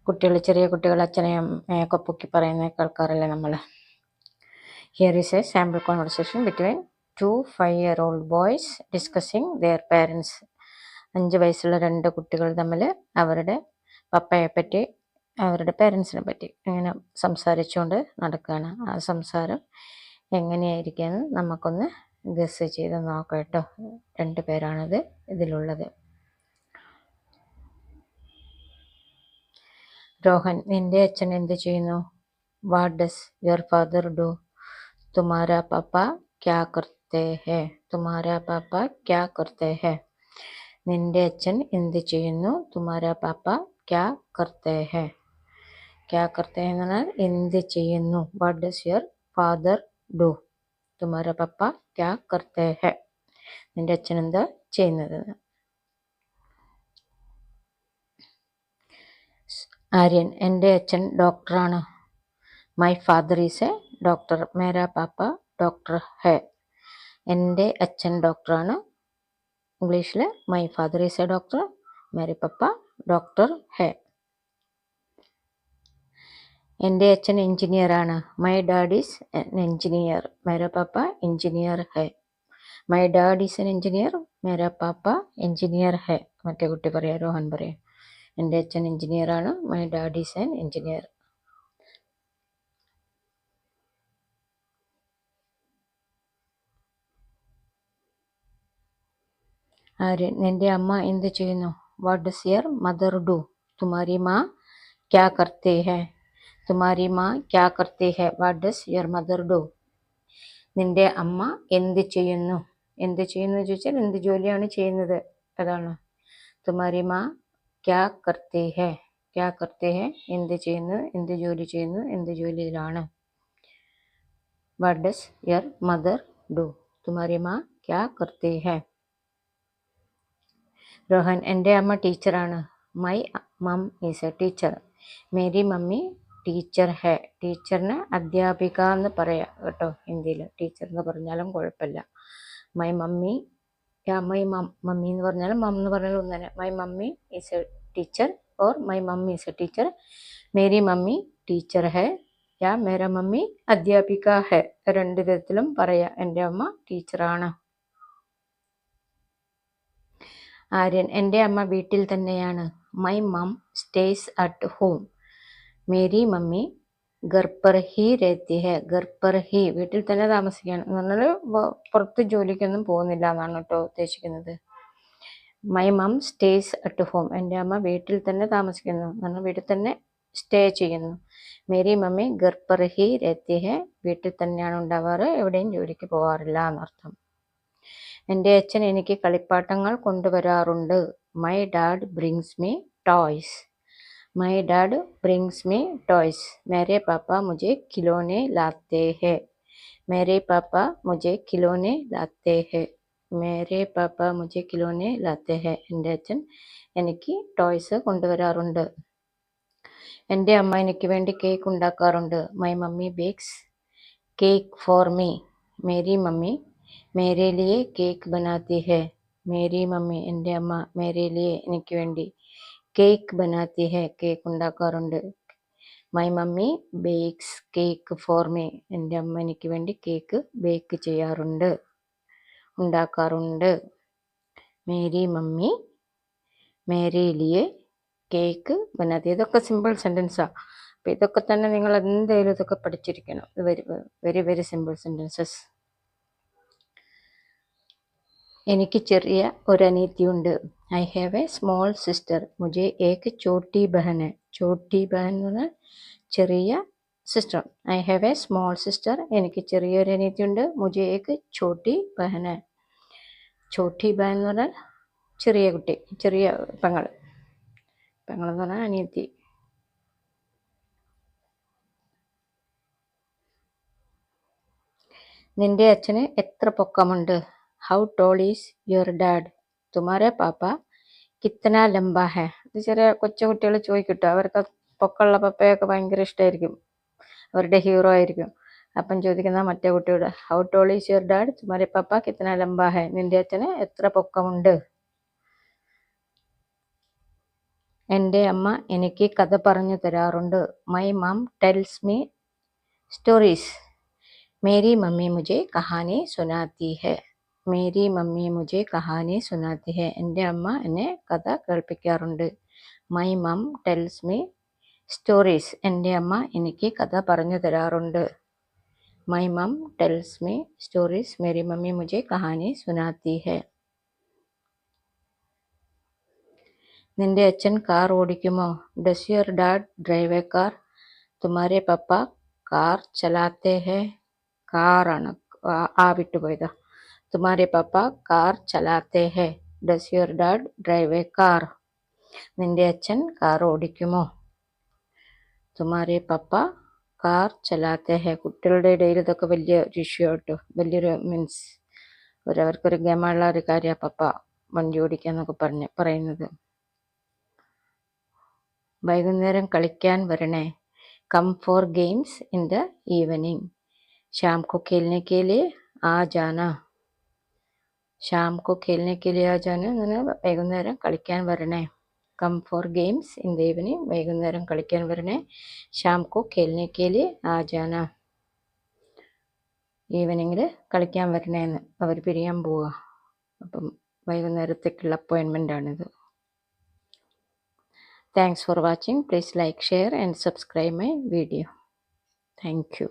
കുട്ടികൾ, ചെറിയ കുട്ടികൾ അച്ഛനെയും അമ്മയൊക്കെ പൊക്കി പറയുന്നത് കേൾക്കാറില്ലേ നമ്മൾ. Here is a sample conversation between 2 5-year-old boys discussing their parents. 5 വയസ്സുള്ള 2 കുട്ടികൾ തമ്മിൽ അവരുടെ പപ്പയെ പറ്റി, അവരുടെ പേരൻസിനെ പറ്റി ഇങ്ങനെ സംസാരിച്ചുകൊണ്ട് നടക്കുകയാണ്. ആ സംസാരം എങ്ങനെയായിരിക്കുമെന്ന് നമുക്കൊന്ന് ഗസ് ചെയ്ത് നോക്കാം കേട്ടോ. 2 പേരാണിത് ഇതിലുള്ളത്. രോഹൻ, നിന്റെ അച്ഛൻ എന്ത് ചെയ്യുന്നു? What does your father do? തുമാരാ പാപ്പ ക്യാ കർത്തേ ഹേ? തുമാരാ പാപ്പ ക്യാ കർത്തേ ഹേ? നിന്റെ അച്ഛൻ എന്ത് ചെയ്യുന്നു? തുമാരാ പാപ്പ ക്യാ കർത്തേ ഹേ? ക്യാ കർത്തേ എന്ന് പറഞ്ഞാൽ എന്ത് ചെയ്യുന്നു. What does your father do? തുമാരാ പപ്പ ക്യാ കർത്തേ ഹേ? നിന്റെ അച്ഛൻ എന്താ ചെയ്യുന്നത്? ആര്യൻ, എൻ്റെ അച്ഛൻ ഡോക്ടറാണ്. My father is a doctor. മേരാ പാപ്പ ഡോക്ടർ ഹേ. എൻ്റെ അച്ഛൻ ഡോക്ടറാണ്. ഇംഗ്ലീഷിൽ my father is a doctor, മേരെ പപ്പ ഡോക്ടർ ഹേ. എൻ്റെ അച്ഛൻ എഞ്ചിനീയറാണ്. My dad is an engineer. മേരാ പാപ്പ എഞ്ചിനീയർ ഹേ. My dad is an engineer, മേരാ പാപ്പ എഞ്ചിനീയർ ഹേ. മറ്റേ കുട്ടി പറയാം, രോഹൻ പറയാം. എൻ്റെ അച്ഛൻ എഞ്ചിനീയറാണ്. My dad is an engineer. Aryan, നിന്റെ അമ്മ എന്ത് ചെയ്യുന്നു? What does your mother do? തുമാരി മാ ക്യാ കർത്തി ഹേ? തുമാരി മാ ക്യാ കർത്തി ഹേ? What does your mother do? നിന്റെ അമ്മ എന്ത് ചെയ്യുന്നു? എന്ത് ചെയ്യുന്നു ചോദിച്ചാൽ എന്ത് ജോലിയാണ് ചെയ്യുന്നത്, അതാണ്. തുമാരി മാ ക്യാ കർത്തി ഹേ? ക്യാ കർത്തി ഹേ എന്ത് ചെയ്യുന്നു, എന്ത് ജോലി ചെയ്യുന്നു, എന്ത് ജോലിയിലാണ്. What does your mother do? തുമാരി മാ ക്യാ കർത്തി ഹേ? രോഹൻ, എൻ്റെ അമ്മ ടീച്ചറാണ്. My mum is a teacher. മേരി മമ്മി ടീച്ചർ ഹേ. ടീച്ചറിന് അധ്യാപിക എന്ന് പറയാം കേട്ടോ ഹിന്ദിയിൽ. ടീച്ചർ എന്ന് പറഞ്ഞാലും കുഴപ്പമില്ല. മൈ മമ്മി, മൈ മമ്മി എന്ന് പറഞ്ഞാലും മം എന്ന് പറഞ്ഞാലും ഒന്ന് തന്നെ. My mummy is a teacher or my mummy is a teacher. മേരി മമ്മി ടീച്ചർ ഹേ യാ മേര മമ്മി അധ്യാപിക ഹേ. 2 വിധത്തിലും പറയാം. എൻ്റെ അമ്മ ടീച്ചറാണ്. ആര്യൻ, എൻ്റെ അമ്മ വീട്ടിൽ തന്നെയാണ്. My mum stays at home. മേരി മമ്മി ഘർ പർ ഹി രഹത്തി ഹേ. ഘർ പർ ഹി വീട്ടിൽ തന്നെ താമസിക്കുകയാണ് എന്ന് പറഞ്ഞാൽ പുറത്ത് ജോലിക്കൊന്നും പോകുന്നില്ല എന്നാണ് കേട്ടോ ഉദ്ദേശിക്കുന്നത്. My mum stays at home. എൻ്റെ അമ്മ വീട്ടിൽ തന്നെ താമസിക്കുന്നു എന്ന് പറഞ്ഞാൽ വീട്ടിൽ തന്നെ സ്റ്റേ ചെയ്യുന്നു. മേരി മമ്മി ഘർ പർ ഹി രഹത്തി ഹേ. വീട്ടിൽ തന്നെയാണ് ഉണ്ടാവാറ്, എവിടെയും ജോലിക്ക് പോകാറില്ല എന്നർത്ഥം. എൻ്റെ അച്ഛൻ എനിക്ക് കളിപ്പാട്ടങ്ങൾ കൊണ്ടുവരാറുണ്ട്. My dad brings me toys. My dad brings me toys. മേരെ പാപ്പ മുझे खिलौने लाते हैं. മേരെ പാപ്പ മുझे खिलौने लाते हैं. മേരെ പാപ്പ മുझे खिलौने लाते हैं. എൻ്റെ അച്ഛൻ എനിക്ക് ടോയ്സ് കൊണ്ടുവരാറുണ്ട്. എൻ്റെ അമ്മ എനിക്ക് വേണ്ടി കേക്ക് ഉണ്ടാക്കാറുണ്ട്. My mummy bakes cake for me. മേരി മമ്മി മേരെ ലിയെ കേക്ക് ബനാത്തി ഹേ. മേരി മമ്മി എൻ്റെ അമ്മ മേരെ ലിയെ എനിക്ക് വേണ്ടി കേക്ക് ബനാത്തി ഹേ കേക്ക് ഉണ്ടാക്കാറുണ്ട്. My mummy bakes cake for me. എൻ്റെ അമ്മ എനിക്ക് വേണ്ടി കേക്ക് ബേക്ക് ചെയ്യാറുണ്ട്, ഉണ്ടാക്കാറുണ്ട്. മേരി മമ്മി മേരെ ലിയെ കേക്ക് ബനാത്തി. ഇതൊക്കെ സിമ്പിൾ സെൻറ്റൻസാണ്. അപ്പോൾ ഇതൊക്കെ തന്നെ നിങ്ങൾ എന്തായാലും ഇതൊക്കെ പഠിച്ചിരിക്കണം. Very very very simple sentences. എനിക്ക് ചെറിയ ഒരനിയത്തിയുണ്ട്. I have a small sister. മുझे एक छोटी बहन है. छोटी बहन എന്ന് പറഞ്ഞാൽ ചെറിയ sister. I have a small sister. എനിക്ക് ചെറിയൊരു അനിയത്തിയുണ്ട്. മുझे एक छोटी बहन है. छोटी बहन എന്ന് പറഞ്ഞാൽ ചെറിയ കുട്ടി, ചെറിയ പെങ്ങൾ. പെങ്ങൾ എന്ന് പറഞ്ഞാൽ അനിയത്തി. നിന്റെ അച്ഛന് എത്ര പൊക്കമുണ്ട്? How tall is your dad? തുമാരെ പാപ്പ കിത്തന ലംബ ഹേ. ഇത് ചെറിയ കൊച്ചു കുട്ടികൾ ചോദിക്കട്ടോ. അവർക്ക് പൊക്കമുള്ള പപ്പയൊക്കെ ഭയങ്കര ഇഷ്ടമായിരിക്കും, അവരുടെ ഹീറോ ആയിരിക്കും. അപ്പം ചോദിക്കുന്ന മറ്റേ കുട്ടിയോട് how tall is your dad? തുമാരെ പാപ്പ കിത്തന ലംബ ഹേ. നിന്റെ അച്ഛന് എത്ര പൊക്കമുണ്ട്? എൻ്റെ അമ്മ എനിക്ക് കഥ പറഞ്ഞു തരാറുണ്ട്. My mum tells me stories. മേരി മമ്മി മുझे കഹാനി സുനാത്തി ഹെ. മേരി മമ്മി മുझे കഹാനി സുനാത്തി ഹെ. എൻ്റെ അമ്മ എന്നെ കഥ കേൾപ്പിക്കാറുണ്ട്. My mum tells me stories. എൻ്റെ അമ്മ എനിക്ക് കഥ പറഞ്ഞു തരാറുണ്ട്. My mum tells me stories. മേരി മമ്മി മുझे കഹാനി സുനാത്തി ഹെ. നിന്റെ അച്ഛൻ കാർ ഓടിക്കുമോ? Does your dad drive a car? തുമാരെ പപ്പ കാർ ചലാത്തെ ഹെ. കാറാണ്, ആ വിട്ടുപോയതാ. തുമാരെ പപ്പ കാർ ചലാത്തെ ഹെ. Does your dad drive a car? നിന്റെ അച്ഛൻ കാർ ഓടിക്കുമോ? തുമാരെ പപ്പ കാർ ചലാത്തെ ഹെ. കുട്ടികളുടെ ഇടയിൽ ഇതൊക്കെ വലിയ ഇഷ്യൂ കേട്ടോ, വലിയൊരു മീൻസ് അവർക്കൊരു ഗമയുള്ള ഒരു കാര്യമാണ് പപ്പ വണ്ടി ഓടിക്കാന്നൊക്കെ പറയുന്നത്. വൈകുന്നേരം കളിക്കാൻ വരണേ. Come for games in the evening. शाम को खेलने के लिए आ जाना. शाम को खेलने के लिए आ जाना എന്ന് പറഞ്ഞാൽ വൈകുന്നേരം കളിക്കാൻ വരണേ. Come for games in the evening. വൈകുന്നേരം കളിക്കാൻ വരണേ. शाम को खेलने के लिए आ जाना. ഈവനിങ്ങിൽ കളിക്കാൻ വരണേന്ന് അവർ പിരിയാൻ പോവുക. അപ്പം വൈകുന്നേരത്തേക്കുള്ള അപ്പോയിൻമെൻ്റ് ആണിത്. Thanks for watching. Please like, share and subscribe my video. Thank you.